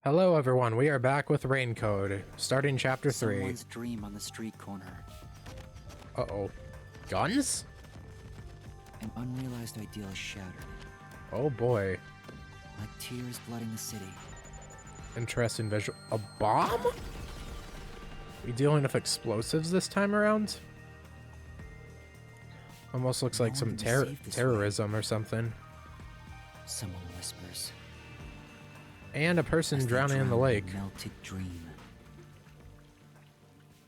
Hello everyone, we are back with Rain Code, starting chapter 3. Someone's dream on the street corner. Uh-oh. Guns? An unrealized ideal shattered. Oh boy. Like tears flooding the city. Interesting visual. A bomb? We dealing with explosives this time around? Almost looks like some terrorism or something. Someone whispers. And a person drowning in the lake. Melted dream.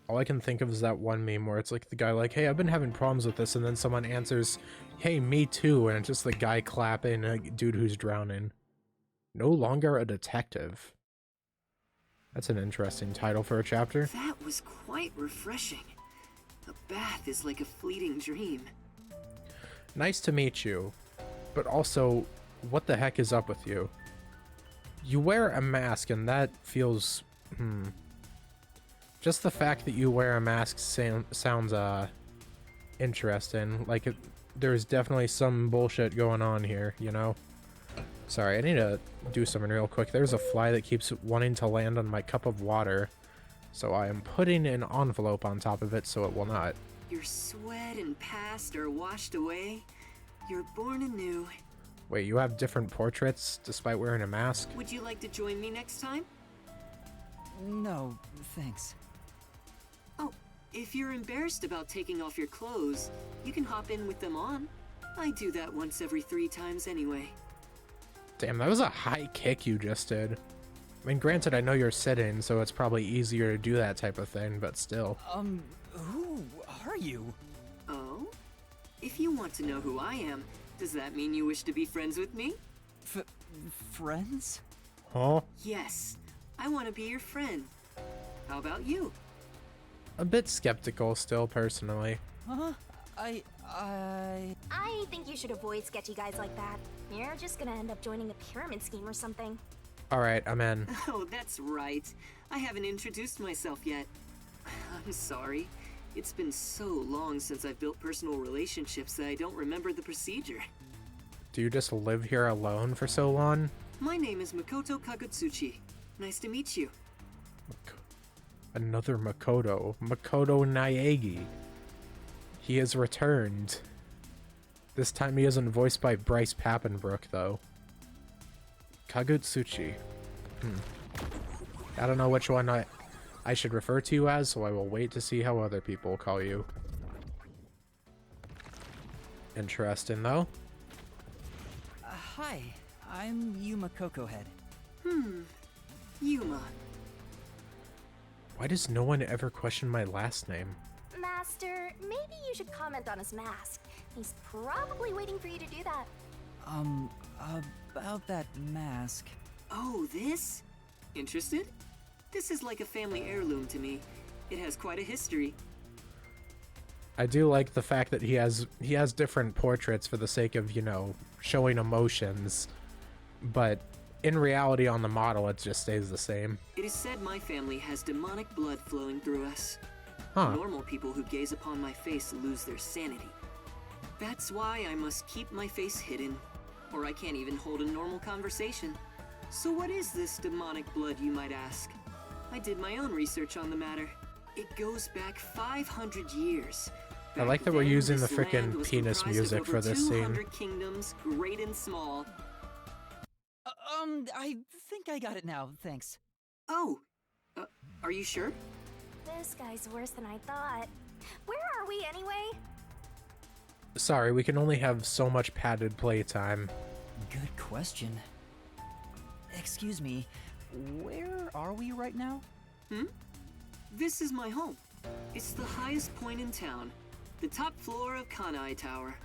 All I can think of is that one meme where it's like the guy like, hey, I've been having problems with this, and then someone answers, hey, me too, and it's just the guy clapping a dude who's drowning. No longer a detective. That's an interesting title for a chapter. That was quite refreshing. A bath is like a fleeting dream. Nice to meet you, but also, what the heck is up with you? You wear a mask and that feels, Just the fact that you wear a mask sounds, interesting. Like, there's definitely some bullshit going on here, you know? Sorry, I need to do something real quick. There's a fly that keeps wanting to land on my cup of water, so I am putting an envelope on top of it so it will not. Your sweat and past are washed away. You're born anew. Wait, you have different portraits despite wearing a mask? Would you like to join me next time? No, thanks. Oh, if you're embarrassed about taking off your clothes, you can hop in with them on. I do that once every 3 times anyway. Damn, that was a high kick you just did. I mean, granted, I know you're sitting, so it's probably easier to do that type of thing, but still. Who are you? Oh? If you want to know who I am, does that mean you wish to be friends with me? Friends? Huh? Yes, I want to be your friend. How about you? A bit skeptical still, personally. Huh? I think you should avoid sketchy guys like that. You're just gonna end up joining a pyramid scheme or something. Alright, I'm in. Oh, that's right. I haven't introduced myself yet. I'm sorry. It's been so long since I've built personal relationships that I don't remember the procedure. Do you just live here alone for so long? My name is Makoto Kagutsuchi. Nice to meet you. Another Makoto. Makoto Naegi. He has returned. This time he isn't voiced by Bryce Papenbrook, though. Kagutsuchi. I don't know which one I should refer to you as, so I will wait to see how other people call you. Interesting, though. Hi, I'm Yuma Cocohead. Yuma. Why does no one ever question my last name? Master, maybe you should comment on his mask. He's probably waiting for you to do that. About that mask. Oh, this? Interested? This is like a family heirloom to me. It has quite a history. I do like the fact that he has different portraits for the sake of, you know, showing emotions, but in reality on the model it just stays the same. It is said my family has demonic blood flowing through us. Huh. Normal people who gaze upon my face lose their sanity. That's why I must keep my face hidden, or I can't even hold a normal conversation. So what is this demonic blood, you might ask? I did my own research on the matter. It goes back 500 years. I like that we're using the this land frickin' was penis comprised of music over for this scene. 200 kingdoms, great and small. I think I got it now, thanks. Oh, are you sure? This guy's worse than I thought. Where are we anyway? Sorry, we can only have so much padded playtime. Good question. Excuse me, where are we right now? This is my home. It's the highest point in town. The top floor of Kanai Tower.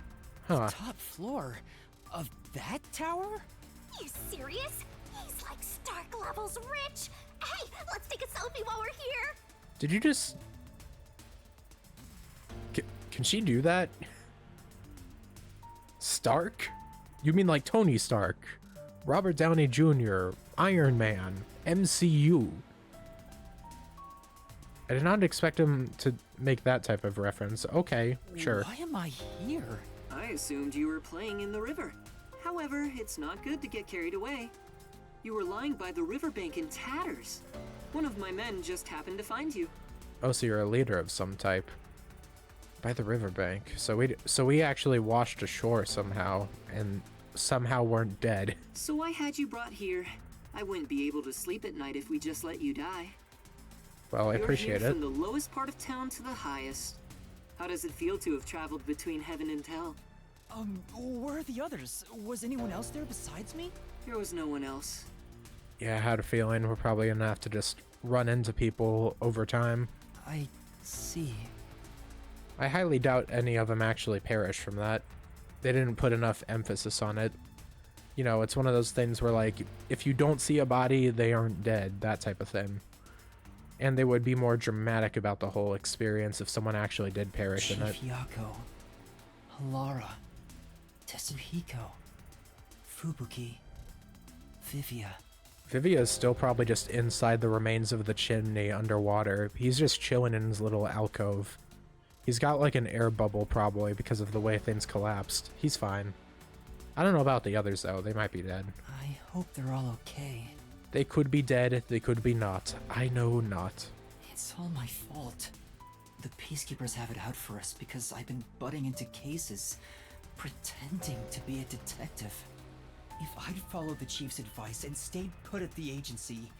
Huh. Top floor of that tower? You serious? He's like Stark levels rich. Hey, let's take a selfie while we're here. Did you just... Can she do that? Stark? You mean like Tony Stark? Robert Downey Jr., Iron Man, MCU. I did not expect him to make that type of reference. Okay, sure. Why am I here? I assumed you were playing in the river. However, it's not good to get carried away. You were lying by the riverbank in tatters. One of my men just happened to find you. Oh, so you're a leader of some type. By the riverbank. So we actually washed ashore somehow, and somehow weren't dead. So I had you brought here. I wouldn't be able to sleep at night if we just let you die. Well, I You're appreciate here it. from the lowest part of town to the highest. How does it feel to have traveled between heaven and hell? Where are the others? Was anyone else there besides me? There was no one else. Yeah, I had a feeling we're probably gonna have to just run into people over time. I see. I highly doubt any of them actually perished from that. They didn't put enough emphasis on it. You know, it's one of those things where, like, if you don't see a body, they aren't dead, that type of thing. And they would be more dramatic about the whole experience if someone actually did perish in it. Chief Yako, Halara, Tetsuhiko, Fubuki, Vivia. Vivia is still probably just inside the remains of the chimney underwater. He's just chilling in his little alcove. He's got like an air bubble probably because of the way things collapsed. He's fine. I don't know about the others though. They might be dead. I hope they're all okay. They could be dead. They could be not. I know not. It's all my fault. The Peacekeepers have it out for us because I've been butting into cases, pretending to be a detective. If I'd followed the Chief's advice and stayed put at the agency,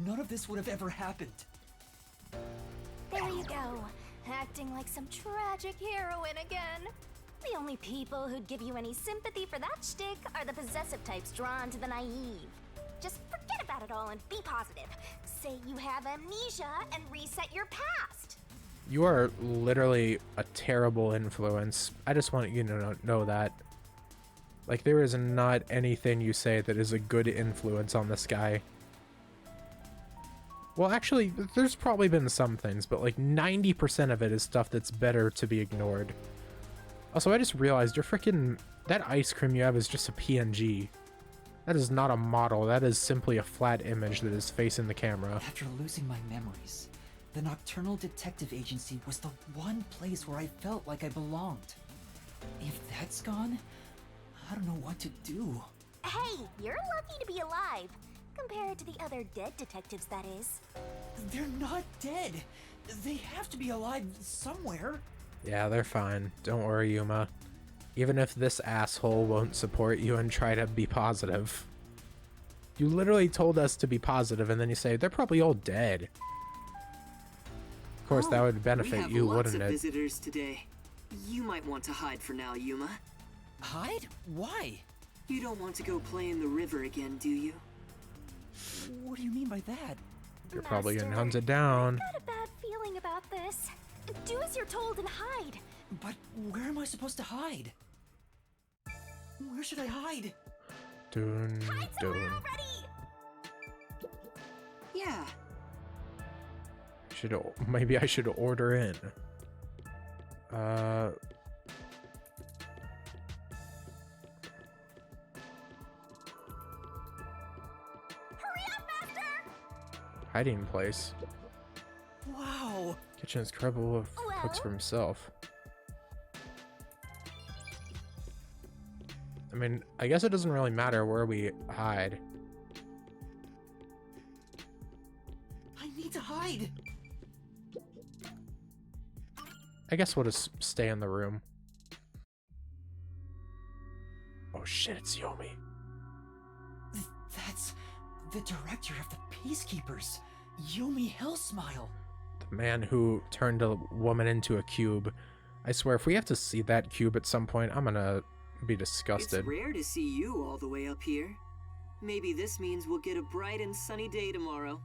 none of this would have ever happened. There you go, acting like some tragic heroine again. The only people who'd give you any sympathy for that shtick are the possessive types drawn to the naive. Just forget about it all and be positive. Say you have amnesia and reset your past. You are literally a terrible influence. I just want you to know that. Like, there is not anything you say that is a good influence on this guy. Well, actually, there's probably been some things, but like 90% of it is stuff that's better to be ignored. Also, I just realized that ice cream you have is just a PNG. That is not a model. That is simply a flat image that is facing the camera. After losing my memories, the Nocturnal Detective Agency was the one place where I felt like I belonged. If that's gone, I don't know what to do. Hey, you're lucky to be alive. Compared to the other dead detectives, that is. They're not dead. They have to be alive somewhere. Yeah, they're fine. Don't worry, Yuma. Even if this asshole won't support you and try to be positive. You literally told us to be positive, and then you say, they're probably all dead. Of course, that would benefit you, wouldn't We have lots of it? visitors today. You might want to hide for now, Yuma. Hide? Why? You don't want to go play in the river again, do you? What do you mean by that? You're probably getting Master, hunted down. I've got a bad feeling about this. Do as you're told and hide. But where am I supposed to hide? Where should I hide? Dun, Hide somewhere dun. already! Yeah. Maybe I should order in. Hurry up, Master! Hiding place. Wow! Kitchen's credible cooks for Well? himself. I mean, I guess it doesn't really matter where we hide. I need to hide! I guess we'll just stay in the room. Oh shit, it's Yomi. That's the director of the Peacekeepers, Yomi Hellsmile. The man who turned a woman into a cube. I swear, if we have to see that cube at some point, I'm gonna be disgusted. It's rare to see you all the way up here. Maybe this means we'll get a bright and sunny day tomorrow.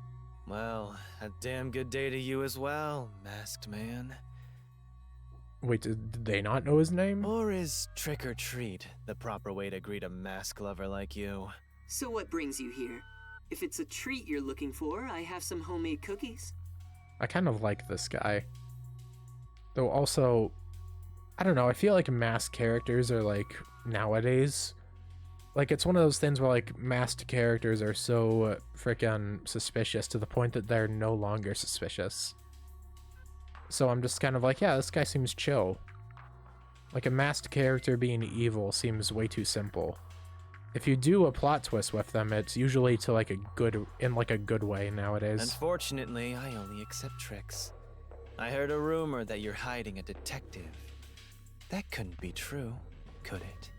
Well, a damn good day to you as well, masked man. Wait, did they not know his name? Or is trick or treat the proper way to greet a mask lover like you? So what brings you here? If it's a treat you're looking for, I have some homemade cookies. I kind of like this guy. Though also, I don't know, I feel like masked characters are like nowadays. Like, it's one of those things where like masked characters are so freaking suspicious to the point that they're no longer suspicious. So I'm just kind of like, yeah, this guy seems chill. Like, a masked character being evil seems way too simple. if you do a plot twist with them, it's usually to like a good way nowadays. Unfortunately, I only accept tricks. I heard a rumor that you're hiding a detective. That couldn't be true, could it?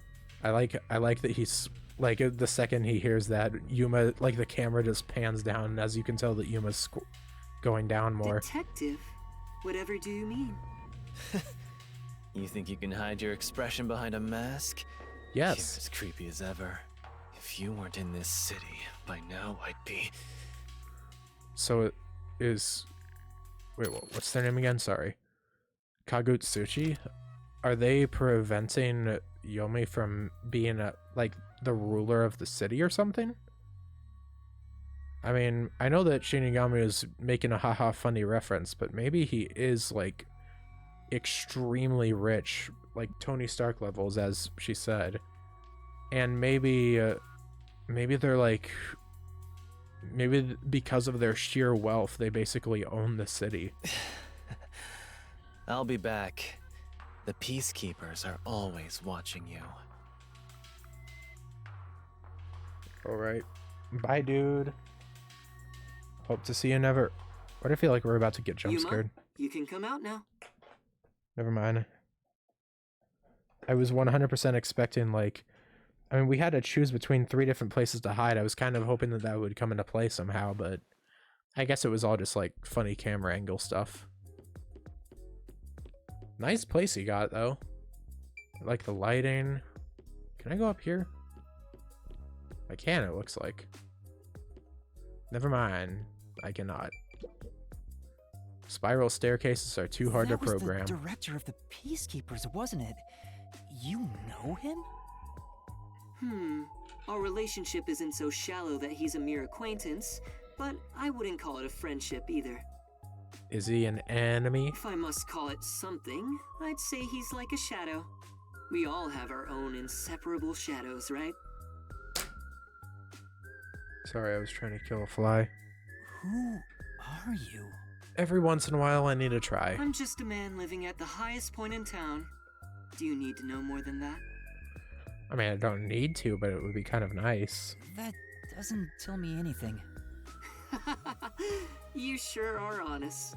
I like that he's like the second he hears that, Yuma, like the camera just pans down, and as you can tell that Yuma's going down more. Detective? Whatever do you mean? You think you can hide your expression behind a mask? Yes. You're as creepy as ever. If you weren't in this city, by now I'd be... So it is... Wait, what's their name again? Sorry. Kagutsuchi? Are they preventing Yomi from being like the ruler of the city or something? I mean, I know that Shinigami is making a haha funny reference, but maybe he is like extremely rich, like Tony Stark levels, as she said. And maybe they're like, maybe because of their sheer wealth, they basically own the city. I'll be back. The Peacekeepers are always watching you. Alright. Bye, dude. Hope to see you never. Why do I feel like we're about to get jump Yuma, scared? you can come out now. Never mind. I was 100% expecting, like... I mean, we had to choose between 3 different places to hide. I was kind of hoping that that would come into play somehow, but... I guess it was all just, like, funny camera angle stuff. Nice place you got, though. I like the lighting. Can I go up here? I can, it looks like. Never mind. I cannot. Spiral staircases are too hard to program. That was the director of the Peacekeepers, wasn't it? You know him? Our relationship isn't so shallow that he's a mere acquaintance, but I wouldn't call it a friendship either. Is he an enemy? If I must call it something, I'd say he's like a shadow. We all have our own inseparable shadows, right? Sorry, I was trying to kill a fly. Who are you? Every once in a while, I need to try. I'm just a man living at the highest point in town. Do you need to know more than that? I mean, I don't need to, but it would be kind of nice. That doesn't tell me anything. You sure are honest.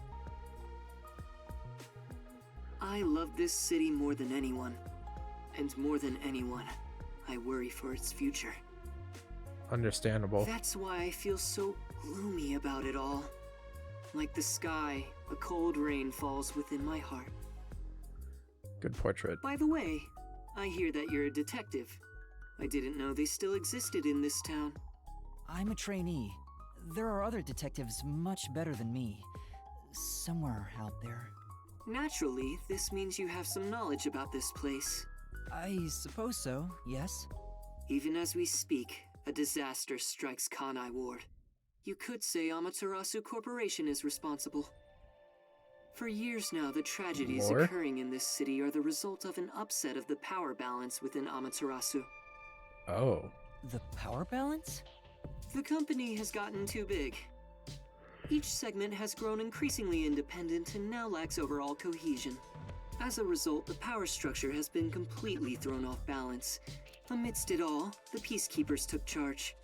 I love this city more than anyone. And more than anyone, I worry for its future. Understandable. That's why I feel so gloomy about it all. Like the sky, a cold rain falls within my heart. Good portrait. By the way, I hear that you're a detective. I didn't know they still existed in this town. I'm a trainee. There are other detectives much better than me. Somewhere out there. Naturally, this means you have some knowledge about this place. I suppose so, yes. Even as we speak, a disaster strikes Kanai Ward. You could say Amaterasu Corporation is responsible. For years now, the tragedies More? occurring in this city are the result of an upset of the power balance within Amaterasu. Oh. The power balance? The company has gotten too big. Each segment has grown increasingly independent and now lacks overall cohesion. As a result, the power structure has been completely thrown off balance. Amidst it all, the Peacekeepers took charge.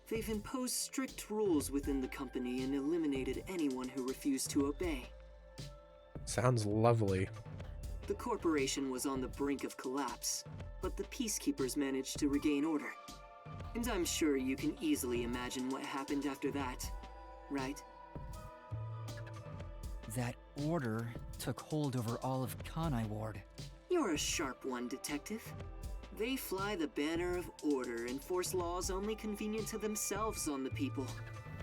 They've imposed strict rules within the company and eliminated anyone who refused to obey. Sounds lovely. The corporation was on the brink of collapse, but the Peacekeepers managed to regain order. And I'm sure you can easily imagine what happened after that, right? That order took hold over all of Kanai Ward. You're a sharp one, Detective. They fly the banner of order and force laws only convenient to themselves on the people.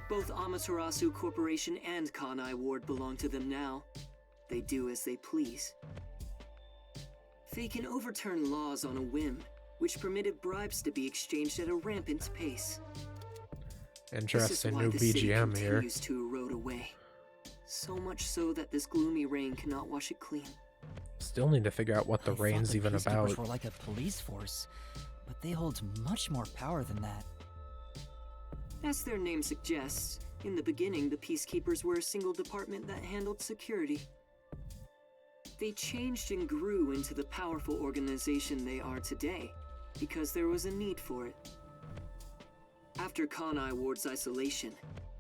Both Amaterasu Corporation and Kanai Ward belong to them now. They do as they please. They can overturn laws on a whim, which permitted bribes to be exchanged at a rampant pace. Interesting This new is why the city BGM here. continues to erode away. So much so that this gloomy rain cannot wash it clean. Still need to figure out what the I thought rain's the even Peacekeepers about. were like a police force, but they hold much more power than that. As their name suggests, in the beginning the Peacekeepers were a single department that handled security. They changed and grew into the powerful organization they are today, because there was a need for it. After Kanai Ward's isolation,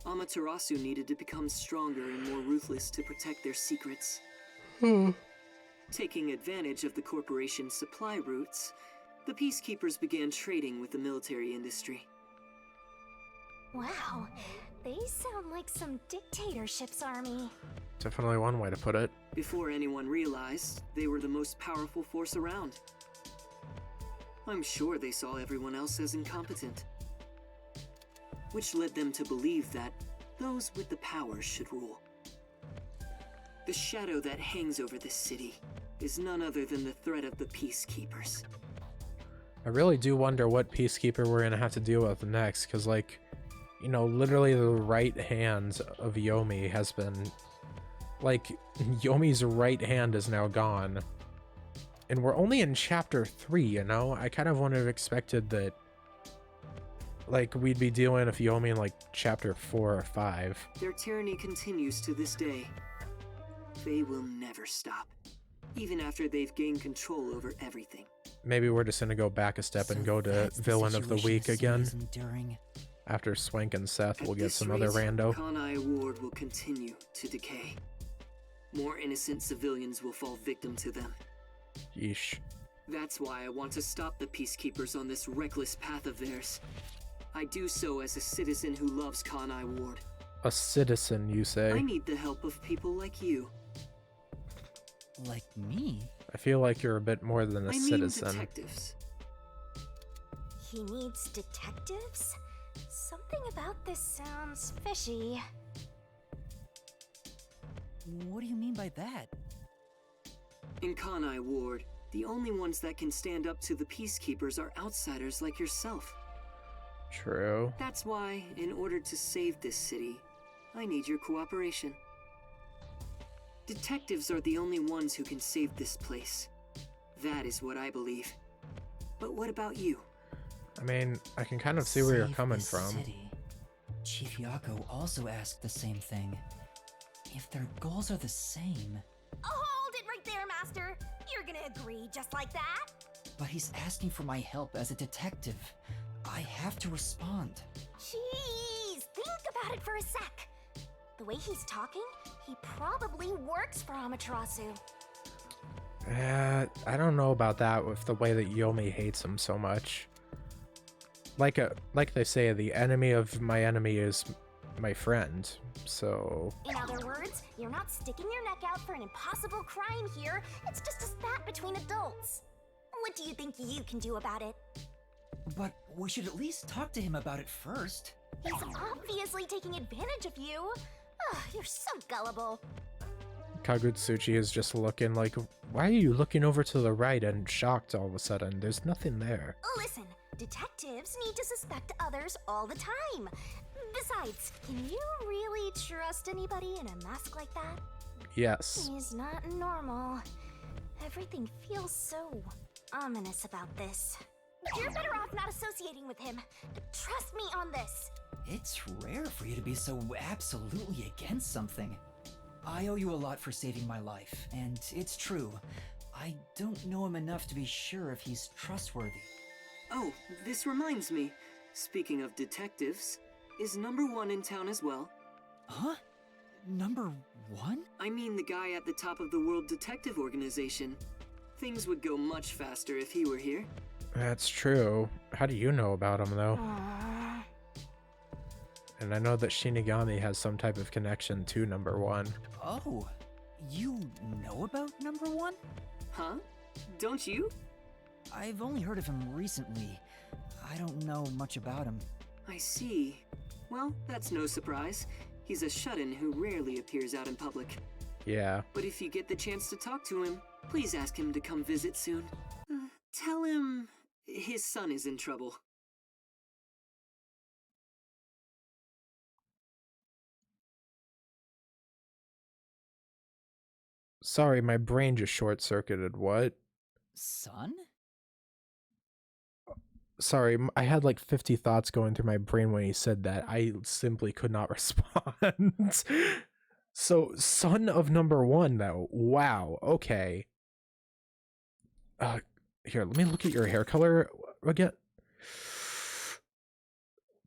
Amaterasu needed to become stronger and more ruthless to protect their secrets. Taking advantage of the corporation's supply routes, the Peacekeepers began trading with the military industry. Wow, they sound like some dictatorship's army. Definitely one way to put it. Before anyone realized, they were the most powerful force around. I'm sure they saw everyone else as incompetent, which led them to believe that those with the power should rule. The shadow that hangs over this city is none other than the threat of the Peacekeepers. I really do wonder what Peacekeeper we're gonna have to deal with next, because, like, you know, literally the right hand of Yomi has been... Like, Yomi's right hand is now gone. And we're only in chapter 3, you know? I kind of would have expected that, like, we'd be dealing with Yomi in, like, chapter 4 or 5. Their tyranny continues to this day. They will never stop, even after they've gained control over everything. Maybe we're just gonna go back a step and go to Villain of the Week again. After Swank and Seth, we'll get some other rando. Kanai Ward will continue to decay. More innocent civilians will fall victim to them. Yeesh. That's why I want to stop the Peacekeepers on this reckless path of theirs. I do so as a citizen who loves Kanai Ward. A citizen, you I say? need the help of people like you. Like me? I feel like you're a bit more than a I mean citizen. detectives. He needs detectives? Something about this sounds fishy. What do you mean by that? In Kanai Ward, the only ones that can stand up to the Peacekeepers are outsiders like yourself. True. That's why, in order to save this city, I need your cooperation. Detectives are the only ones who can save this place. That is what I believe. But what about you? I mean, I can kind of see where you're Save coming this from. city. Chief Yako also asked the same thing. If their goals are the same, Hold it right there, Master! You're gonna agree just like that? but he's asking for my help as a detective, I have to respond. Jeez, think about it for a sec. The way he's talking, he probably works for Amaterasu. I don't know about that with the way that Yomi hates him so much. Like they say, the enemy of my enemy is my friend. So In other words, you're not sticking your neck out for an impossible crime here. It's just a spat between adults. What do you think you can do about it? But we should at least talk to him about it first. He's obviously taking advantage of you. Ugh, you're so gullible. Kagutsuchi is just looking like, why are you looking over to the right and shocked all of a sudden? There's nothing there. Listen, detectives need to suspect others all the time. Besides, can you really trust anybody in a mask like that? Yes. He's not normal. Everything feels so ominous about this. You're better off not associating with him. Trust me on this. It's rare for you to be so absolutely against something. I owe you a lot for saving my life, and it's true. I don't know him enough to be sure if he's trustworthy. Oh, this reminds me. Speaking of detectives, is number 1 in town as well? Huh? Number 1? I mean the guy at the top of the World Detective Organization. Things would go much faster if he were here. That's true. How do you know about him, though? Aww. And I know that Shinigami has some type of connection to number 1. Oh, you know about number 1? Huh? Don't you? I've only heard of him recently. I don't know much about him. I see. Well, that's no surprise. He's a shut-in who rarely appears out in public. Yeah. But if you get the chance to talk to him, please ask him to come visit soon. Tell him his son is in trouble. Sorry, my brain just short-circuited. What? Son? Sorry, I had like 50 thoughts going through my brain when he said that. I simply could not respond. So, son of number 1, though. Wow, okay. Here, let me look at your hair color again.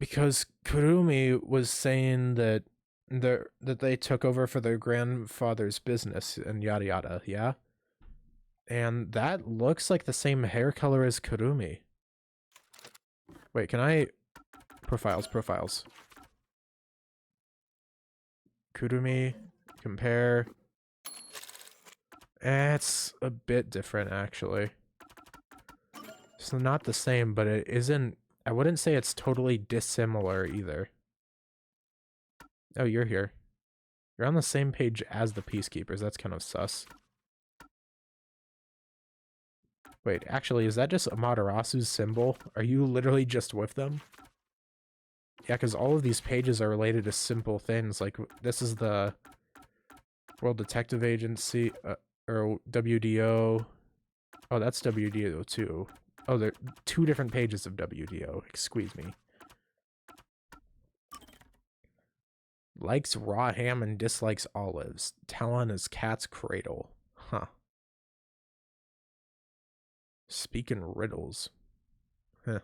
Because Kurumi was saying that that they took over for their grandfather's business and yada yada, yeah? And that looks like the same hair color as Kurumi. Wait, can I... Profiles. Kurumi, compare... It's a bit different, actually. It's not the same, but it isn't... I wouldn't say it's totally dissimilar, either. Oh, you're here. You're on the same page as the Peacekeepers. That's kind of sus. Wait, actually, is that just Amaterasu's symbol? Are you literally just with them? Yeah, because all of these pages are related to simple things. Like, this is the World Detective Agency, or WDO. Oh, that's WDO too. Oh, there are 2 different pages of WDO. Excuse me. Likes raw ham and dislikes olives. Talon is cat's cradle. Huh. Speaking riddles. Huh.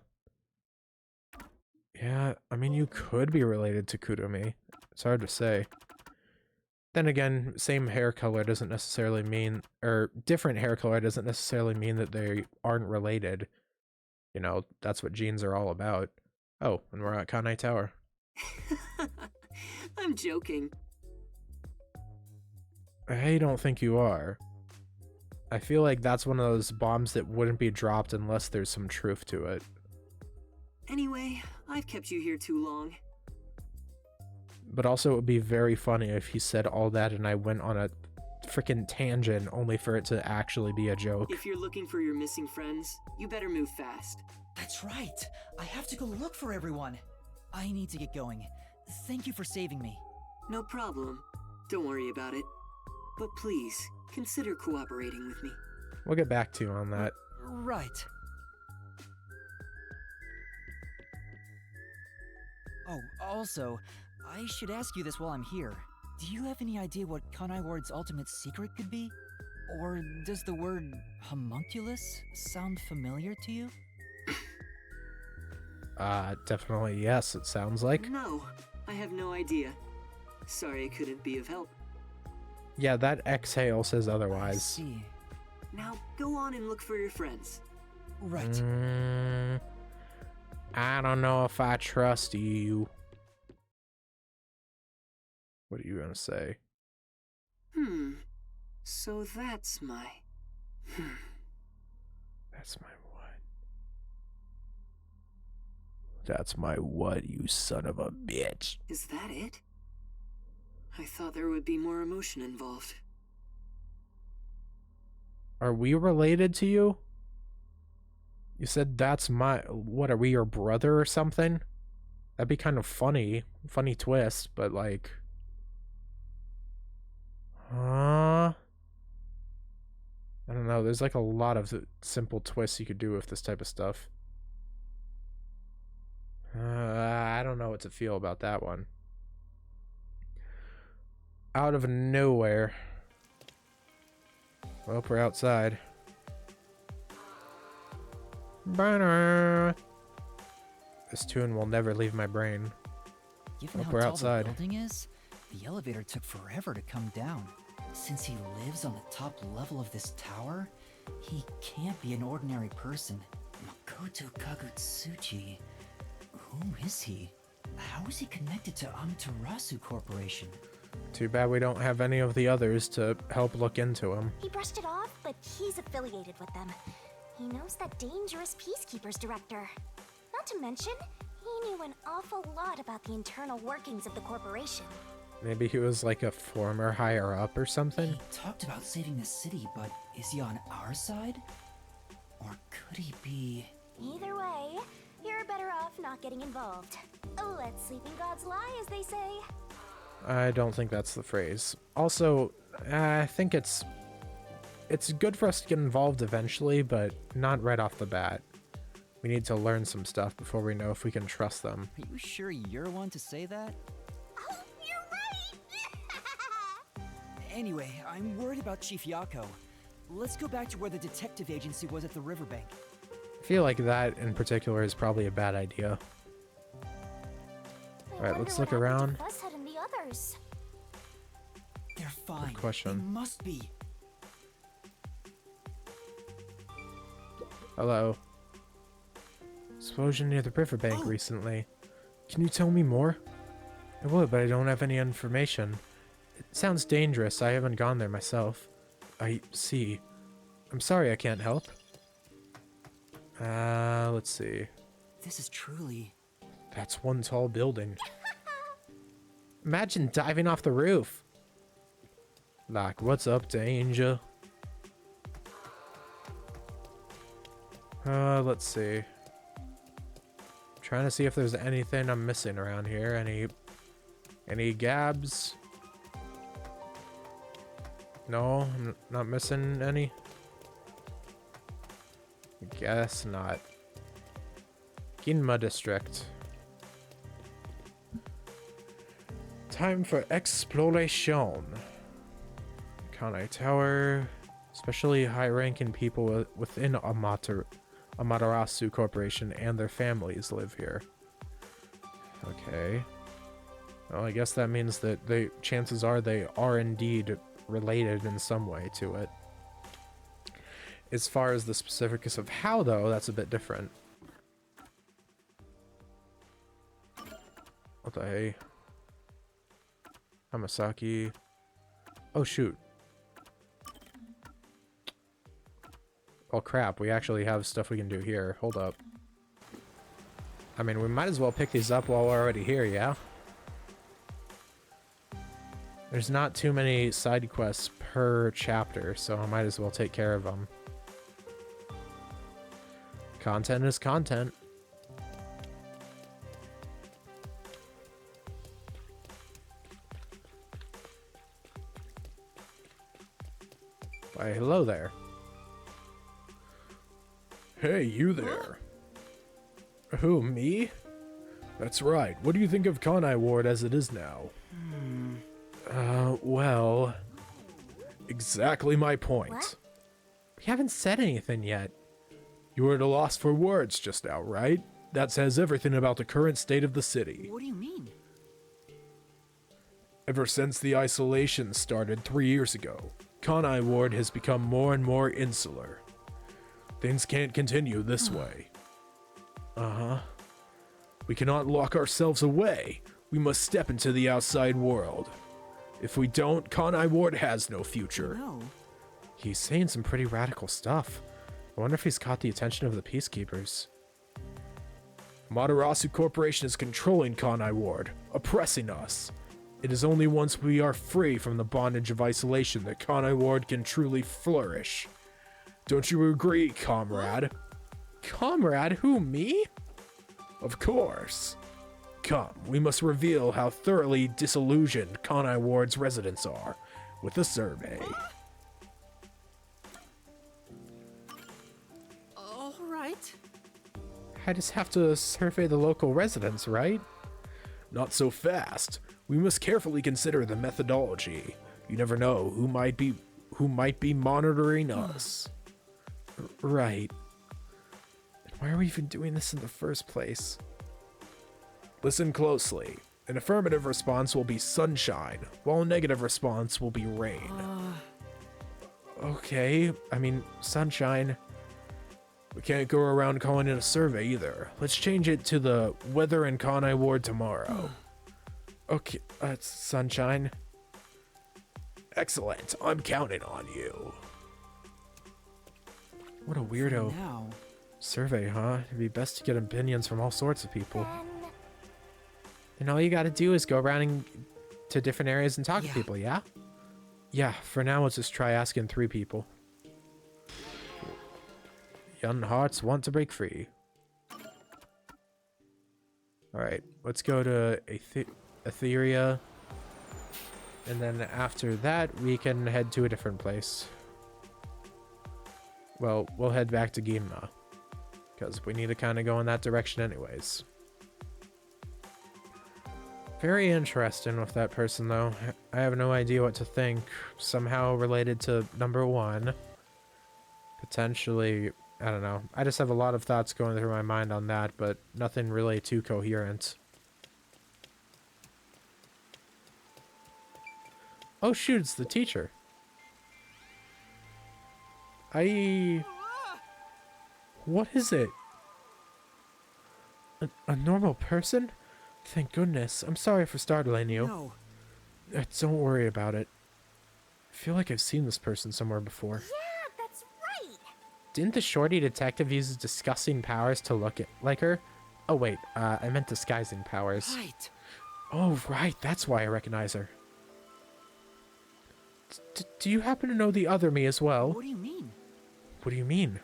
Yeah, I mean, you could be related to Kurumi. It's hard to say. Then again, same hair color doesn't necessarily mean, or different hair color doesn't necessarily mean that they aren't related. You know, that's what genes are all about. Oh, and we're at Kanai Tower. I'm joking. I don't think you are. I feel like that's one of those bombs that wouldn't be dropped unless there's some truth to it. Anyway, I've kept you here too long. But also, it would be very funny if he said all that and I went on a freaking tangent only for it to actually be a joke. If you're looking for your missing friends, you better move fast. That's right. I have to go look for everyone. I need to get going. Thank you for saving me. No problem. Don't worry about it. But please, consider cooperating with me. We'll get back to you on that. Right. Oh, also, I should ask you this while I'm here. Do you have any idea what Kanai Ward's ultimate secret could be? Or does the word homunculus sound familiar to you? Definitely yes, it sounds like. No, I have no idea. Sorry I couldn't be of help. Yeah, that exhale says I otherwise. see. Now go on and look for your friends. Right. I don't know if I trust you. What are you gonna say? So that's my... That's my what? That's my what, you son of a bitch. Is that it? I thought there would be more emotion involved. Are we related to you? You said that's my... What, are we your brother or something? That'd be kind of funny. Funny twist, but like... I don't know, there's like a lot of simple twists you could do with this type of stuff. I don't know what to feel about that one. Out of nowhere. Well, we're outside. Banner. This tune will never leave my brain. Given how we're tall outside. the building is, the elevator took forever to come down. Since he lives on the top level of this tower, he can't be an ordinary person. Makoto Kagutsuchi. Who is he? How is he connected to Amaterasu Corporation? Too bad we don't have any of the others to help look into him. He brushed it off, but he's affiliated with them. He knows that dangerous Peacekeepers director. Not to mention, he knew an awful lot about the internal workings of the corporation. Maybe he was like a former higher up or something? He talked about saving the city, but is he on our side? Or could he be... Either way, you're better off not getting involved. Let sleeping gods lie, as they say. I don't think that's the phrase. Also, I think it's good for us to get involved eventually, but not right off the bat. We need to learn some stuff before we know if we can trust them. Are you sure you're one to say that? Oh, you're right! Anyway, I'm worried about Chief Yako. Let's go back to where the detective agency was at the riverbank. I feel like that in particular is probably a bad idea. Alright, wonder let's what look happened around. to Fuzzhead and the others. They're fine. question. They must be. Hello. Explosion near the riverbank recently. Can you tell me more? I would, but I don't have any information. It sounds dangerous. I haven't gone there myself. I see. I'm sorry I can't help. Let's see. This is truly... That's one tall building. Imagine diving off the roof. Like, what's up, Danger? Let's see. Trying to see if there's anything I'm missing around here. Any gabs? No, I'm not missing any. Guess not. Ginma District. Time for exploration. Kanai Tower. Especially high-ranking people within Amaterasu Corporation and their families live here. Okay. Well, I guess that means that chances are they are indeed related in some way to it. As far as the specifics of how, though, that's a bit different. What the hey? Hamasaki. Oh, shoot. Oh, crap. We actually have stuff we can do here. Hold up. I mean, we might as well pick these up while we're already here, yeah? There's not too many side quests per chapter, so I might as well take care of them. Content is content. Why, hello there. Hey, you there. Who, me? That's right. What do you think of Kanai Ward as it is now? Well... Exactly my point. What? We haven't said anything yet. You were at a loss for words just now, right? That says everything about the current state of the city. What do you mean? Ever since the isolation started 3 years ago, Kanai Ward has become more and more insular. Things can't continue this way. We cannot lock ourselves away. We must step into the outside world. If we don't, Kanai Ward has no future. No. He's saying some pretty radical stuff. I wonder if he's caught the attention of the Peacekeepers. Amaterasu Corporation is controlling Kanai Ward, oppressing us. It is only once we are free from the bondage of isolation that Kanai Ward can truly flourish. Don't you agree, comrade? Comrade? Who, me? Of course. Come, we must reveal how thoroughly disillusioned Kanai Ward's residents are with a survey. All right. I just have to survey the local residents, right? Not so fast. We must carefully consider the methodology. You never know who might be monitoring us. Right. And why are we even doing this in the first place? Listen closely. An affirmative response will be sunshine, while a negative response will be rain. Okay, I mean, sunshine. We can't go around calling it a survey either. Let's change it to the weather in Kanai Ward tomorrow. Okay, that's sunshine. Excellent, I'm counting on you. What a weirdo. Now. Survey, huh? It'd be best to get opinions from all sorts of people. Then And all you gotta do is go around to different areas and talk to Yeah. people, yeah? Yeah, for now, let's just try asking 3 people. Young hearts want to break free. Alright, let's go to Etheria. And then after that, we can head to a different place. Well, we'll head back to Ginma. Because we need to kind of go in that direction anyways. Very interesting with that person, though. I have no idea what to think. Somehow related to number 1. Potentially, I don't know. I just have a lot of thoughts going through my mind on that, but nothing really too coherent. Oh shoot, it's the teacher. What is it? A normal person? Thank goodness. I'm sorry for startling you. No. Don't worry about it. I feel like I've seen this person somewhere before. Yeah, that's right. Didn't the shorty detective use his disgusting powers to look like her? Oh wait, I meant disguising powers. Right. Oh right, that's why I recognize her. Do you happen to know the other me as well? What do you mean? What do you mean?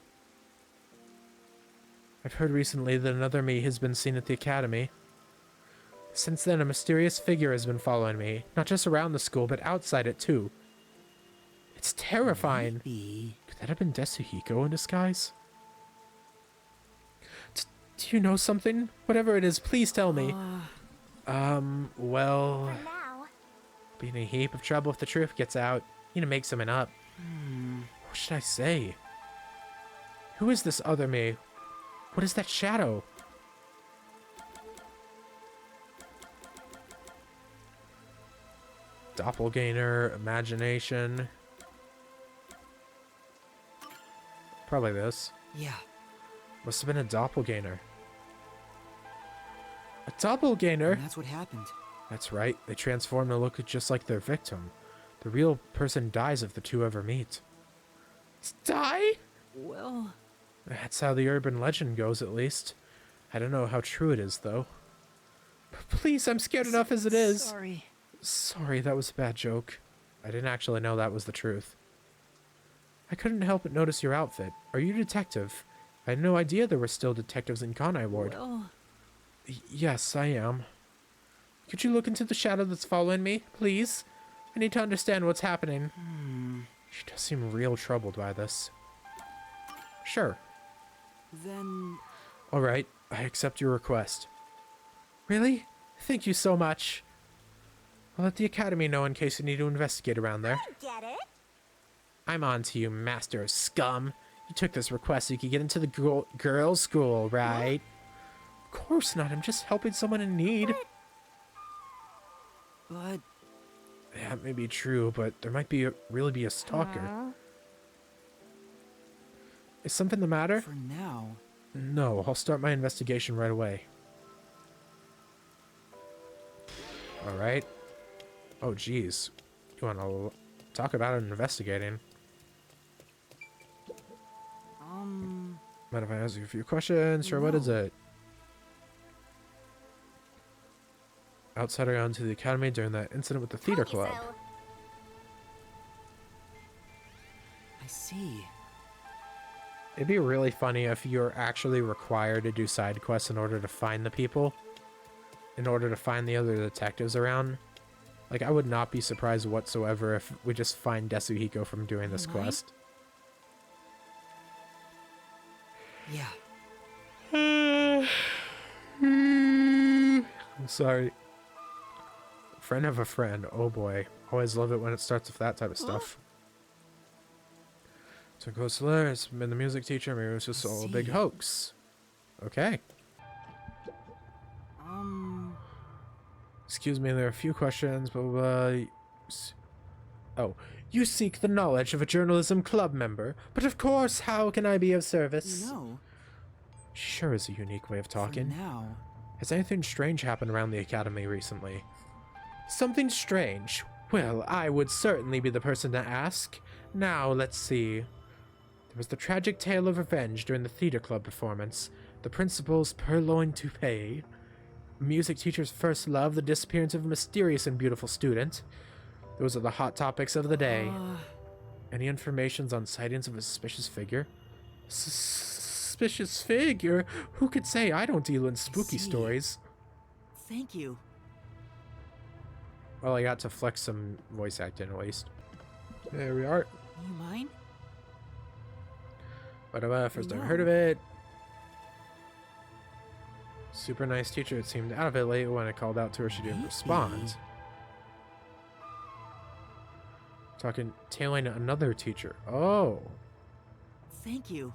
I've heard recently that another me has been seen at the academy. Since then, a mysterious figure has been following me, not just around the school, but outside it too. It's terrifying. Maybe. Could that have been Desuhiko in disguise? Do you know something? Whatever it is, please tell me. Well, For now. be in a heap of trouble if the truth gets out. Need to make something up. What should I say? Who is this other me? What is that shadow? Doppelganger, imagination. Probably this. Yeah. Must have been a doppelganger. A doppelganger? And that's what happened. That's right. They transform to look just like their victim. The real person dies if the two ever meet. Die? Well, That's how the urban legend goes, at least. I don't know how true it is, though. Please, I'm scared enough as it is. sorry. Sorry, that was a bad joke. I didn't actually know that was the truth. I couldn't help but notice your outfit. Are you a detective? I had no idea there were still detectives in Kanai Ward. Well, Yes, I am. Could you look into the shadow that's following me, please? I need to understand what's happening. She does seem real troubled by this. Sure. then Alright, I accept your request. Really? Thank you so much. I'll let the Academy know in case you need to investigate around there. Get it? I'm on to you, Master of Scum. You took this request so you could get into the girls' school, right? Of course not, I'm just helping someone in need. but That may be true, but there might really be a stalker. Is something the matter? for now, No, I'll start my investigation right away. Alright. Oh, geez. You want to talk about investigating? Mind if I ask you a few questions? Sure, what is No. it? Outsider got into the academy during that incident with the theater Told you club. so. I see. It'd be really funny if you're actually required to do side quests in order to find the people. In order to find the other detectives around. Like, I would not be surprised whatsoever if we just find Desuhiko from doing this Right? quest. Yeah. I'm sorry. Friend of a friend. Oh boy. Always love it when it starts with that type of stuff. So close to there, it's been the music teacher, maybe it was just I all a big see. hoax. Okay. Excuse me, there are a few questions, but oh, you seek the knowledge of a journalism club member, but of course, how can I be of service? You know, Sure is a unique way of talking. for now, Has anything strange happened around the academy recently? Something strange? Well, I would certainly be the person to ask. Now, let's see. There was the tragic tale of revenge during the theater club performance. The principal's purloined toupee. A music teacher's first love, the disappearance of a mysterious and beautiful student. Those are the hot topics of the day. Any informations on sightings of a suspicious figure? Suspicious figure? Who could say? I don't deal in spooky see. stories. thank you. Well, I got to flex some voice acting at least. There we are. You mind? Whatever, first I heard of it. Super nice teacher. It seemed out of it late when I called out to her. She didn't respond. Tailing another teacher. Oh. Thank you.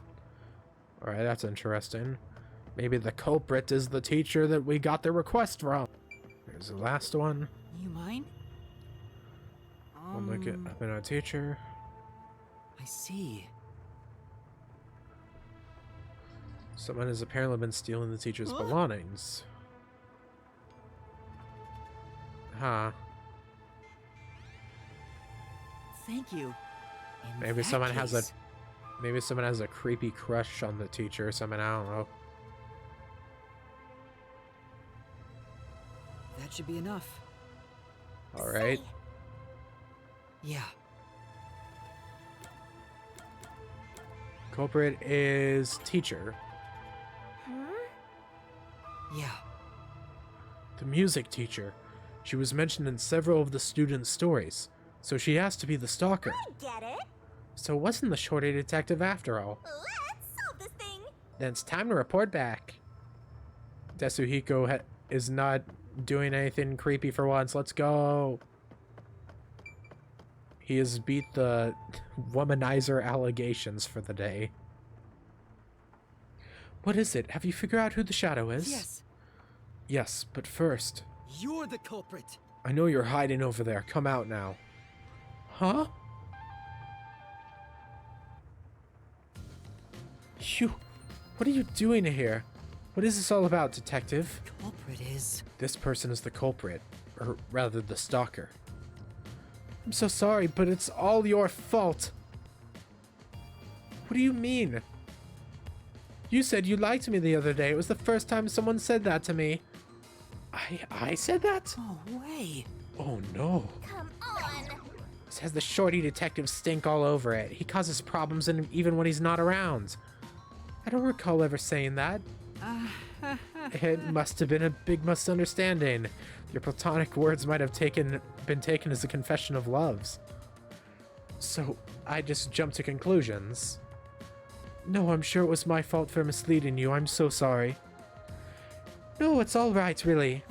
Alright, that's interesting. Maybe the culprit is the teacher that we got the request from. Here's the last one. You mind? I've been a teacher. I see. Someone has apparently been stealing the teacher's belongings. Huh. Thank you. In Maybe that someone has a case- maybe someone has a creepy crush on the teacher or something, I don't know. That should be enough. Alright. Say, Yeah. Culprit is teacher. Yeah. The music teacher. She was mentioned in several of the students' stories, so she has to be the stalker. I get it. So it wasn't the shorty detective after all. Let's solve this thing. Then it's time to report back. Desuhiko is not doing anything creepy for once. Let's go. He has beat the womanizer allegations for the day. What is it? Have you figured out who the shadow is? Yes. Yes, but first, You're the culprit. I know you're hiding over there. Come out now. Huh? You... What are you doing here? What is this all about, detective? Culprit is. This person is the culprit. Or rather, the stalker. I'm so sorry, but it's all your fault. What do you mean? You said you liked me the other day. It was the first time someone said that to me. I said that? No way. Oh no. Come on. This has the shorty detective stink all over it. He causes problems even when he's not around. I don't recall ever saying that. It must have been a big misunderstanding. Your platonic words might have been taken as a confession of loves. So I just jumped to conclusions. No, I'm sure it was my fault for misleading you. I'm so sorry. No, it's all right, really.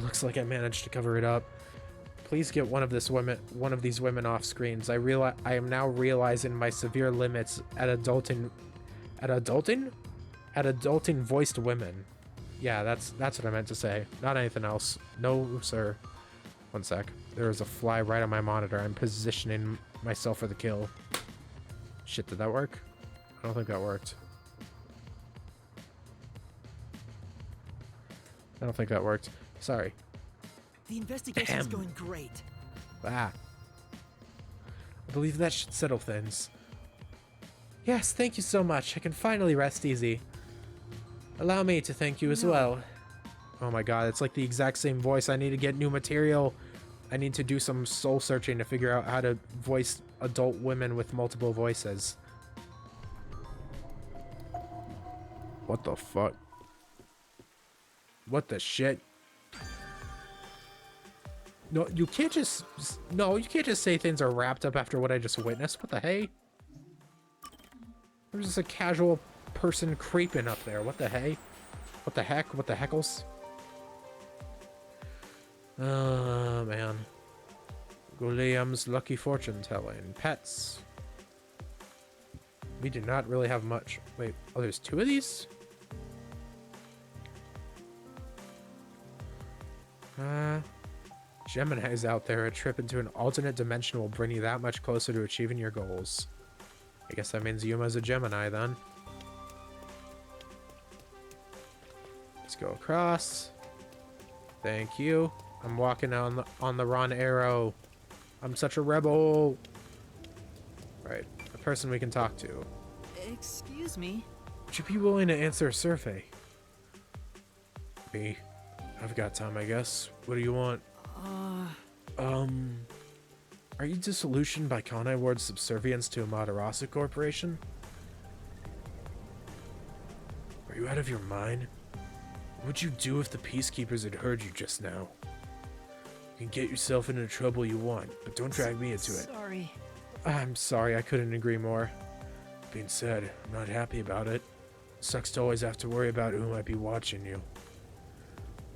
Looks like I managed to cover it up. Please get one of these women off screens. I am now realizing my severe limits at adulting voiced women. Yeah, that's what I meant to say. Not anything else. No, sir. One sec. There is a fly right on my monitor. I'm positioning myself for the kill. Shit, did that work? I don't think that worked. I don't think that worked. Sorry. The investigation's Ahem. going great. Ah. I believe that should settle things. Yes, thank you so much. I can finally rest easy. Allow me to thank you as well. Oh my god, it's like the exact same voice. I need to get new material. I need to do some soul searching to figure out how to voice adult women with multiple voices. What the fuck? What the shit? No, you can't just say things are wrapped up after what I just witnessed. What the hey? There's just a casual person creeping up there. What the hey? What the heck? What the heckles? Oh, man. Guliam's Lucky Fortune Telling. Pets. We do not really have much. Wait, oh, there's two of these? Gemini's out there. A trip into an alternate dimension will bring you that much closer to achieving your goals. I guess that means Yuma's a Gemini then. Let's go across. Thank you. I'm walking on the wrong arrow. I'm such a rebel. Right, a person we can talk to. Excuse me. Would you be willing to answer a survey? Me? I've got time, I guess. What do you want? Are you disillusioned by Kanai Ward's subservience to Amaterasu Corporation? Are you out of your mind? What would you do if the Peacekeepers had heard you just now? You can get yourself into trouble you want, but don't drag me into it. Sorry. I'm sorry, I couldn't agree more. Being said, I'm not happy about it. Sucks to always have to worry about who might be watching you.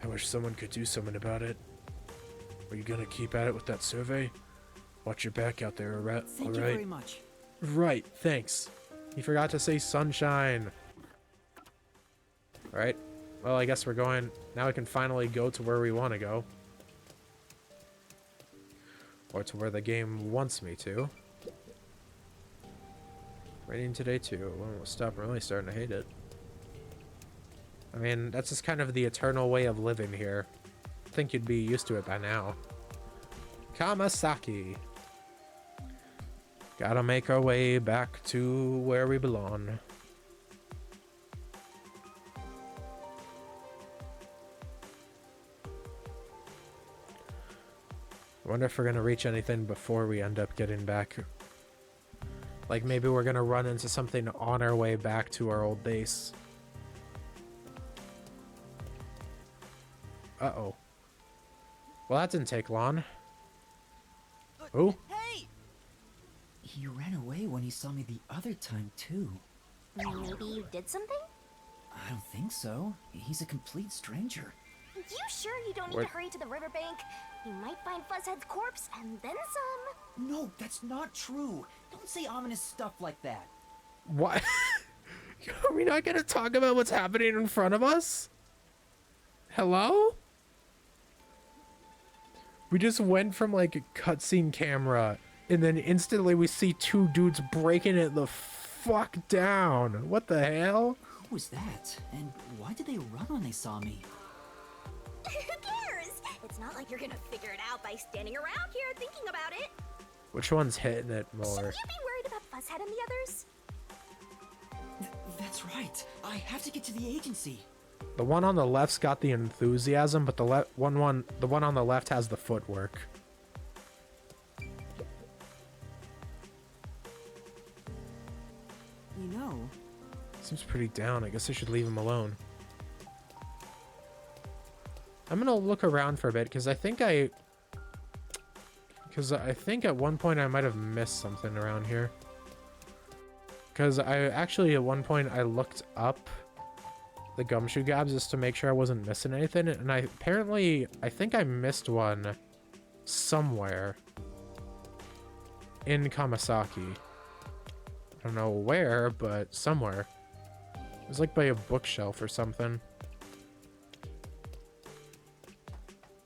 I wish someone could do something about it. Are you gonna keep at it with that survey? Watch your back out there, alright? Thank you very much. Right, thanks. You forgot to say sunshine. Alright. Well, I guess we're going... Now we can finally go to where we want to go. Or to where the game wants me to. Raining today too. Won't stop. I'm really starting to hate it. I mean, that's just kind of the eternal way of living here. I think you'd be used to it by now. Kamasaki. Gotta make our way back to where we belong. I wonder if we're gonna reach anything before we end up getting back. Like maybe we're gonna run into something on our way back to our old base. Uh-oh. Well, that didn't take long. Oh? Hey! He ran away when he saw me the other time, too. Maybe you did something? I don't think so. He's a complete stranger. You sure you don't need What? to hurry to the riverbank? You might find Fuzzhead's corpse and then some. No, that's not true. Don't say ominous stuff like that. What? Are we not gonna talk about what's happening in front of us? Hello? We just went from like a cutscene camera and then instantly we see two dudes breaking it the fuck down. What the hell? Who was that? And why did they run when they saw me? Who cares? It's not like you're gonna figure it out by standing around here thinking about it. Which one's hitting it Should more? you be worried about Fuzzhead and the others? That's right. I have to get to the agency. The one on the left's got the enthusiasm, but the one on the left has the footwork. You know, Seems pretty down. I guess I should leave him alone. I'm gonna look around for a bit because I think at one point I might have missed something around here. Because I actually at one point I looked up the gumshoe gabs just to make sure I wasn't missing anything, and I think I missed one somewhere in Kamasaki. I don't know where, but somewhere. It was like by a bookshelf or something.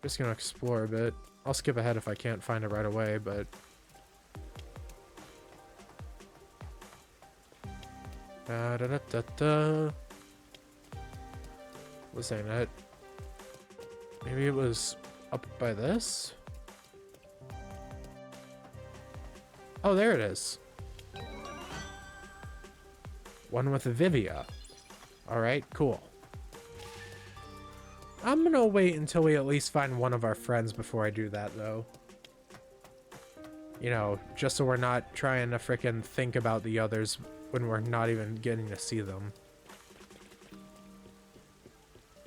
Just gonna explore a bit. I'll skip ahead if I can't find it right away, but da da da da da. Was saying that maybe it was up by this. Oh, there it is. One with Vivia. All right, cool. I'm gonna wait until we at least find one of our friends before I do that, though. You know, just so we're not trying to frickin' think about the others when we're not even getting to see them.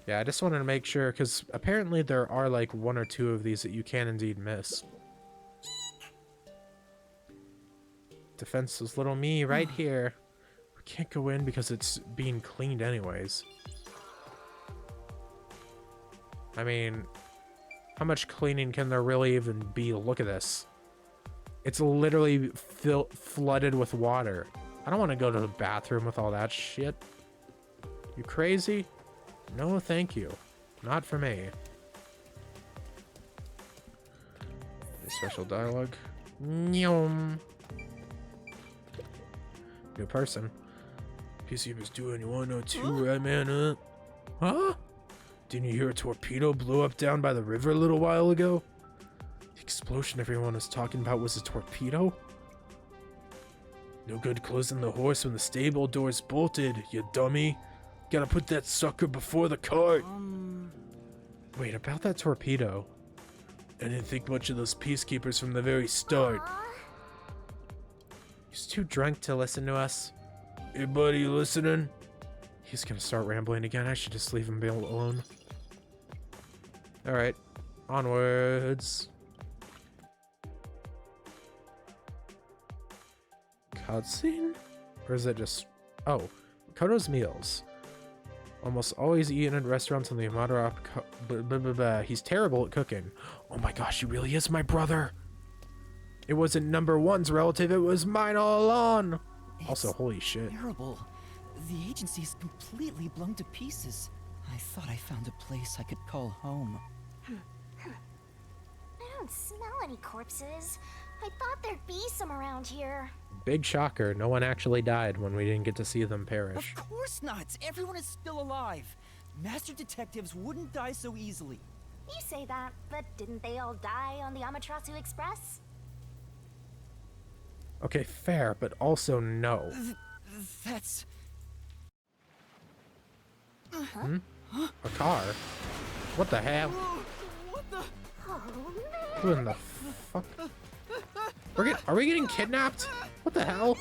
Yeah, I just wanted to make sure, because apparently there are like one or two of these that you can indeed miss. Defenseless little me right here. We can't go in because it's being cleaned anyways. I mean, how much cleaning can there really even be? Look at this. It's literally flooded with water. I don't want to go to the bathroom with all that shit. You crazy? No, thank you. Not for me. Any special dialogue? Nyom. New person. Peacekeepers doing, you wanna know too, right, man? Huh? Didn't you hear a torpedo blew up down by the river a little while ago? The explosion everyone was talking about was a torpedo? No good closing the horse when the stable door's bolted, you dummy. Gotta put that sucker before the cart. Wait, about that torpedo. I didn't think much of those peacekeepers from the very start. Aw. He's too drunk to listen to us. Hey buddy, you listening? He's gonna start rambling again. I should just leave him alone. Alright, onwards. Cutscene? Or is it just... Oh, Koto's meals. Almost always eaten at restaurants on the Amaterasu. He's terrible at cooking. Oh my gosh, he really is my brother. It wasn't number one's relative, it was mine all along. Also, holy shit. Terrible. The agency is completely blown to pieces. I thought I found a place I could call home. I don't smell any corpses. I thought there'd be some around here. Big shocker, no one actually died when we didn't get to see them perish. Of course not! Everyone is still alive! Master detectives wouldn't die so easily. You say that, but didn't they all die on the Amaterasu Express? Okay, fair, but also no. That's... A car? What the hell? What the... Oh no! Who in the fuck? Are we getting kidnapped? What the hell?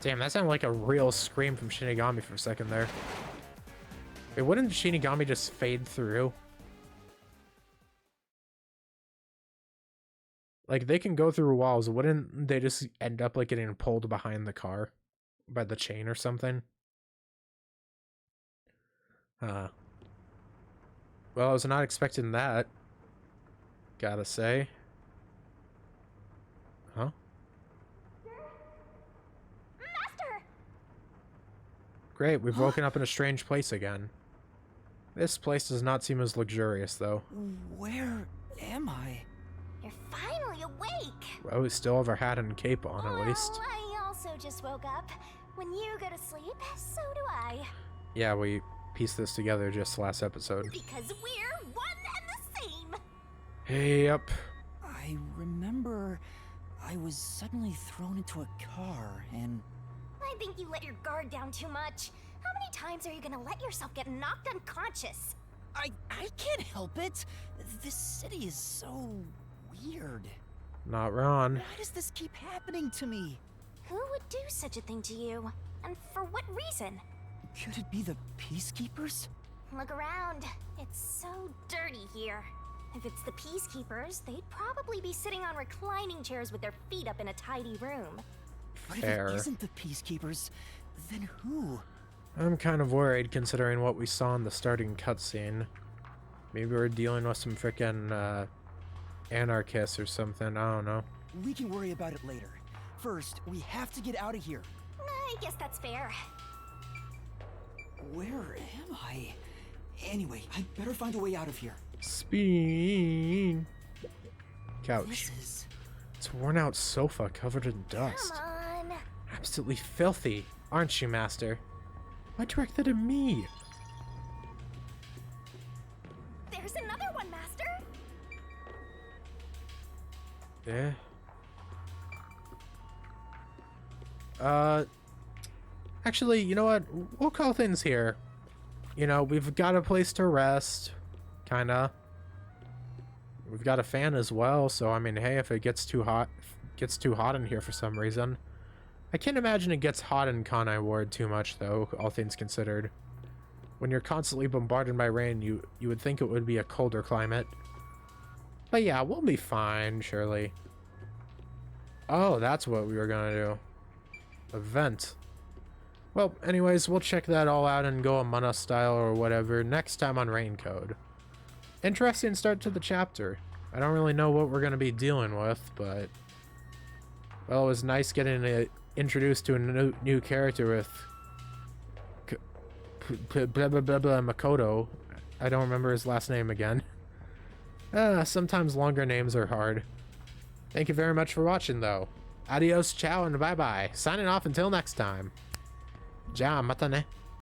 Damn, that sounded like a real scream from Shinigami for a second there. Wait, wouldn't Shinigami just fade through? Like, they can go through walls, wouldn't they just end up, like, getting pulled behind the car? By the chain or something? Well, I was not expecting that. Gotta say. Huh? Master! Great, we've woken up in a strange place again. This place does not seem as luxurious, though. Where am I? You're finally awake! Well, we still have our hat and cape on, at least. Well, I also just woke up. When you go to sleep, so do I. Yeah, we pieced this together just last episode. Because we're one and the same! Hey, up. I remember I was suddenly thrown into a car and... I think you let your guard down too much. How many times are you gonna let yourself get knocked unconscious? I can't help it! This city is so... weird. Not wrong. Why does this keep happening to me? Who would do such a thing to you? And for what reason? Could it be the Peacekeepers? Look around. It's so dirty here. If it's the Peacekeepers, they'd probably be sitting on reclining chairs with their feet up in a tidy room. But Fair. if it isn't the Peacekeepers, then who? I'm kind of worried considering what we saw in the starting cutscene. Maybe we're dealing with some frickin' anarchists or something, I don't know. We can worry about it later. First, we have to get out of here. I guess that's fair. Where am I? Anyway, I better find a way out of here. Spin. Couch. This is... It's worn out sofa covered in dust. Come on. Absolutely filthy, aren't you, Master? Why direct that at me? There's another one, Master. Yeah. Actually, you know what? We'll call things here. You know, we've got a place to rest. Kinda. We've got a fan as well, so I mean, hey, if it gets too hot in here for some reason. I can't imagine it gets hot in Kanai Ward too much, though, all things considered. When you're constantly bombarded by rain, you would think it would be a colder climate. But yeah, we'll be fine, surely. Oh, that's what we were gonna do. Event. Well, anyways, we'll check that all out and go Among Us style or whatever next time on Raincode. Interesting start to the chapter. I don't really know what we're going to be dealing with, but... Well, it was nice getting introduced to a new character with... blah blah blah blah Makoto. I don't remember his last name again. Sometimes longer names are hard. Thank you very much for watching, though. Adios, ciao, and bye-bye. Signing off until next time. Ja, mata ne.